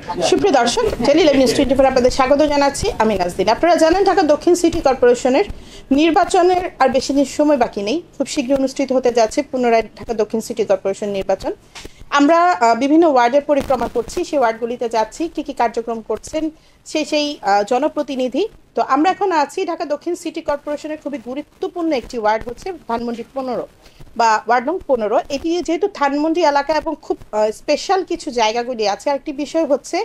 সুপ্রিয় দর্শক, daily live news 24 আপনাদের স্বাগত জানাচ্ছি। আমি নাজদিন। আপনারা জানেন ঢাকা দক্ষিণ সিটি কর্পোরেশনের নির্বাচনের আর বেশি দিন সময় বাকি নেই। খুব শীঘ্রই অনুষ্ঠিত হতে যাচ্ছে পুনরায় ঢাকা দক্ষিণ সিটি কর্পোরেশন নির্বাচন। আমরা বিভিন্ন ওয়ার্ডের পরিক্রমা করছি, সেই ওয়ার্ডগুলিতে যাচ্ছি, কি কি কার্যক্রম করছেন সেই জনপ্রতিনিধি। তো আমরা এখন আছি ঢাকা দক্ষিণ সিটি কর্পোরেশনের খুবই গুরুত্বপূর্ণ একটি ওয়ার্ড হচ্ছে ধানমন্ডি 15 বা ওয়ার্ড নং 15। এটি যেহেতু ধানমন্ডি এলাকা এবং খুব স্পেশাল কিছু জায়গাগুলি আছে। আরেকটি বিষয় হচ্ছে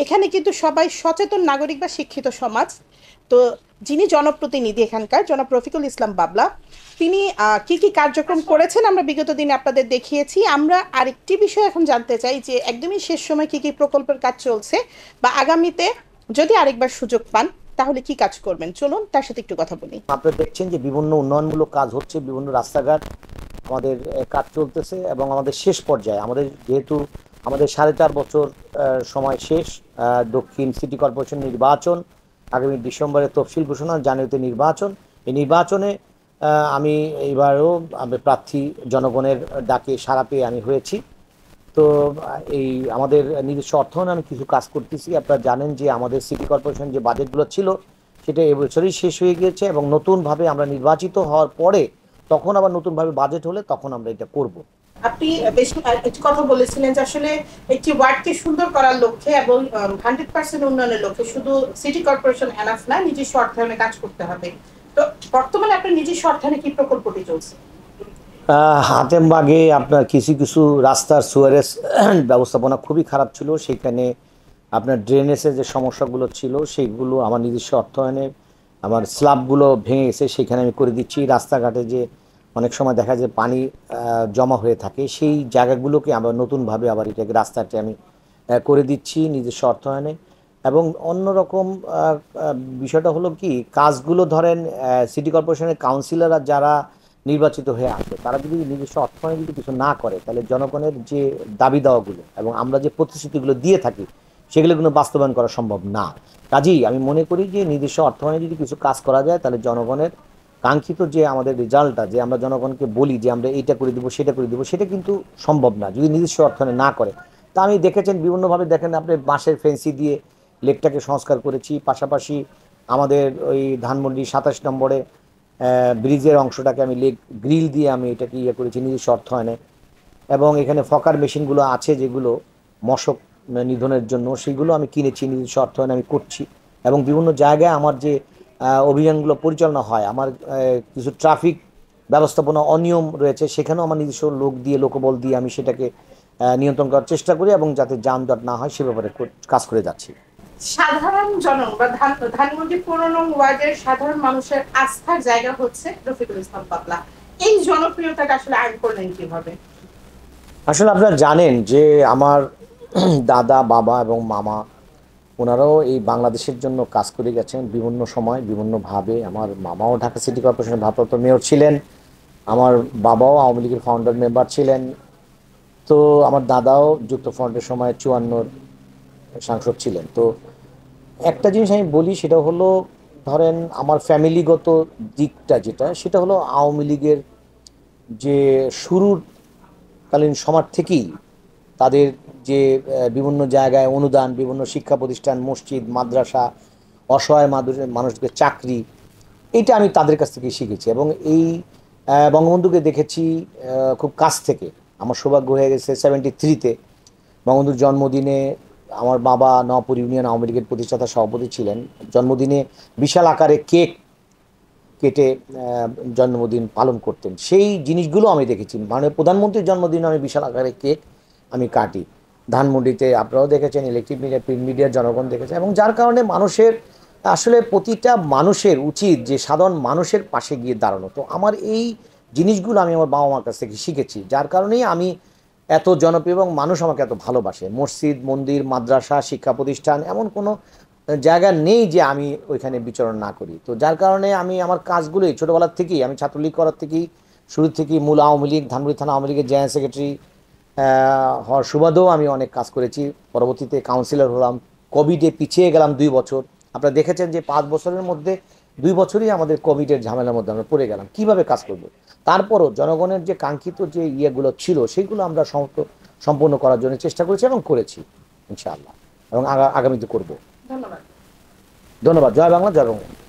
এখানে কিন্তু সবাই সচেতন নাগরিক বা শিক্ষিত সমাজ। তো যিনি জনপ্রতিনিধি এখানকার, জনাব রফিকুল ইসলাম বাবলা, তিনি কি কি কার্যক্রম করেছেন আমরা বিগত দিনে আপনাদের দেখিয়েছি। আমরা আরেকটি বিষয় এখন জানতে চাই যে একদমই শেষ সময় কি কি প্রকল্পের কাজ চলছে বা আগামীতে যদি আরেকবার সুযোগ পান তাহলে কি কাজ করবেন, চলুন তার সাথে একটু কথা বলি। আপনারা দেখছেন যে বিভিন্ন উন্নয়নমূলক কাজ হচ্ছে, বিভিন্ন রাস্তাঘাট আমাদের কাজ চলতেছে এবং আমাদের শেষ পর্যায়ে আমাদের যেহেতু আমাদের 4.5 বছর সময় শেষ, দক্ষিণ সিটি কর্পোরেশন নির্বাচন আগামী ডিসেম্বরে তফসিল ঘোষণা, জানুয়ারিতে নির্বাচন। এই নির্বাচনে আমি এইবারও প্রার্থী জনগণের ডাকে সাড়া পেয়ে আমি হয়েছি। তো এই আমাদের নিজস্ব অর্থায়নে আমি কিছু কাজ করতেছি। আপনারা জানেন যে আমাদের সিটি কর্পোরেশন যে বাজেটগুলো ছিল সেটা এবছরই শেষ হয়ে গিয়েছে এবং নতুনভাবে আমরা নির্বাচিত হওয়ার পরে তখন আবার নতুনভাবে বাজেট হলে তখন আমরা এটা করব। আপনি বেশ একটি কথা বলেছিলেন যে আসলে একটি ওয়ার্ডকে সুন্দর করার লক্ষ্যে এবং 100% উন্নয়নের লক্ষ্যে শুধু সিটি কর্পোরেশন এনাফ না, নিজস্ব অর্থায়নে কাজ করতে হবে। তো বর্তমানে আপনার নিজস্ব অর্থায়নে কি প্রকল্পটি চলছে? হাতেমবাগে আপনার কিছু কিছু রাস্তার সুয়ারেজ ব্যবস্থাপনা খুবই খারাপ ছিল, সেখানে আপনার ড্রেনেজের যে সমস্যাগুলো ছিল সেইগুলো আমার নিজস্ব অর্থায়নে আমার স্ল্যাবগুলো ভেঙে গেছে, সেখানে আমি করে দিচ্ছি। রাস্তাঘাটে যে অনেক সময় দেখা যায় পানি জমা হয়ে থাকে সেই জায়গাগুলোকে আমরা নতুনভাবে আবার এটাকে রাস্তাটি আমি করে দিচ্ছি নিজস্ব অর্থায়নে। এবং অন্যরকম বিষয়টা হলো কি, কাজগুলো ধরেন সিটি কর্পোরেশনের কাউন্সিলররা যারা নির্বাচিত হয়ে আসবে তারা যদি নিজস্ব অর্থায়নে যদি কিছু না করে তাহলে জনগণের যে দাবি দাওয়াগুলো এবং আমরা যে প্রতিশ্রুতিগুলো দিয়ে থাকি সেগুলো কিন্তু বাস্তবায়ন করা সম্ভব না। কাজেই আমি মনে করি যে নিজস্ব অর্থায়নে যদি কিছু কাজ করা যায় তাহলে জনগণের কাঙ্ক্ষিত যে আমাদের রেজাল্টটা, যে আমরা জনগণকে বলি যে আমরা এইটা করে দিব সেটা করে দিব, সেটা কিন্তু সম্ভব না যদি নিজস্ব অর্থায়নে না করে। তা আমি দেখেছেন বিভিন্নভাবে, দেখেন আপনি বাঁশের ফেন্সি দিয়ে লেকটাকে সংস্কার করেছি, পাশাপাশি আমাদের ওই ধানমন্ডি 27 নম্বরে ব্রিজের অংশটাকে আমি লেক গ্রিল দিয়ে আমি এটাকে করেছি নিজস্ব অর্থায়নে। এবং এখানে ফকার মেশিনগুলো আছে যেগুলো মশক নিধনের জন্য, সেগুলো আমি কিনেছি নিজস্ব অর্থায়নে আমি করছি। এবং বিভিন্ন জায়গায় আমার যে অভিযানগুলো পরিচালনা হয়, আমার কিছু ট্রাফিক ব্যবস্থাপনা অনিয়ম রয়েছে সেখানেও আমার নিজস্ব লোক দিয়ে, লোকবল দিয়ে আমি সেটাকে নিয়ন্ত্রণ করার চেষ্টা করি এবং যাতে যানজট না হয় সে ব্যাপারে কাজ করে যাচ্ছি। সাধারণ জনগণ বা ধানমন্ডি 15 নং ওয়ার্ডের সাধারণ মানুষের আস্থার জায়গা হচ্ছে রফিকুল ইসলাম বাবলা। এই জনপ্রিয়তাকে আসলে আইন করলেন কিভাবে? আসলে আপনারা জানেন যে আমার দাদা, বাবা এবং মামা ওনারাও এই বাংলাদেশের জন্য কাজ করে গেছেন বিভিন্ন সময় বিভিন্নভাবে। আমার মামাও ঢাকা সিটি কর্পোরেশনের ভারপ্রাপ্ত মেয়র ছিলেন, আমার বাবাও আওয়ামী লীগের ফাউন্ডার মেম্বার ছিলেন, তো আমার দাদাও যুক্ত ফ্রন্টের সময় 54 সাংসদ ছিলেন। তো একটা জিনিস আমি বলি, সেটা হলো ধরেন আমার ফ্যামিলিগত দিকটা যেটা, সেটা হলো আওয়ামী লীগের যে শুরুর কালীন সময় থেকেই তাদের যে বিভিন্ন জায়গায় অনুদান, বিভিন্ন শিক্ষা প্রতিষ্ঠান, মসজিদ, মাদ্রাসা, অসহায় মানুষকে চাকরি, এটা আমি তাদের কাছ থেকে শিখেছি এবং এই বঙ্গবন্ধুকে দেখেছি খুব কাছ থেকে। আমার সৌভাগ্য হয়ে গেছে 73-তে বঙ্গবন্ধুর জন্মদিনে আমার বাবা নওয়াপুর ইউনিয়ন আওয়ামী লীগের প্রতিষ্ঠাতা সভাপতি ছিলেন, জন্মদিনে বিশাল আকারে কেক কেটে জন্মদিন পালন করতেন। সেই জিনিসগুলো আমি দেখেছি, মানে প্রধানমন্ত্রীর জন্মদিনে আমি বিশাল আকারে কেক আমি কাটি। ধানমন্ডিতে আপনারাও দেখেছেন, ইলেকট্রিক মিডিয়া, প্রিন্ট মিডিয়ার জনগণ দেখেছে। এবং যার কারণে মানুষের আসলে প্রতিটা মানুষের উচিত যে সাধারণ মানুষের পাশে গিয়ে দাঁড়ানো। তো আমার এই জিনিসগুলো আমি আমার বাবা মার কাছ থেকে শিখেছি, যার কারণেই আমি এত জনপ্রিয় এবং মানুষ আমাকে এত ভালোবাসে। মসজিদ, মন্দির, মাদ্রাসা, শিক্ষা প্রতিষ্ঠান এমন কোনো জায়গা নেই যে আমি ওইখানে বিচরণ না করি। তো যার কারণে আমি আমার কাজগুলোই ছোটোবেলার থেকেই, আমি ছাত্রলীগ করার থেকেই শুরু থেকেই মূল আওয়ামী লীগ, ধানমন্ডি থানা আওয়ামী লীগের জেনারেল সেক্রেটারি হওয়ার সুবাদেও আমি অনেক কাজ করেছি। পরবর্তীতে কাউন্সিলর হলাম, কোভিডে পিছিয়ে গেলাম 2 বছর। আপনারা দেখেছেন যে 5 বছরের মধ্যে 2 বছরই আমাদের কোভিডের ঝামেলার মধ্যে আমরা পড়ে গেলাম, কিভাবে কাজ করব। তারপরও জনগণের যে কাঙ্ক্ষিত যে ইয়েগুলো ছিল সেইগুলো আমরা সম্পূর্ণ করার জন্য চেষ্টা করেছি এবং করেছি ইনশাআল্লাহ। এবং আগামীতে করব। ধন্যবাদ। ধন্যবাদ। জয় বাংলা, জয় বাংলা।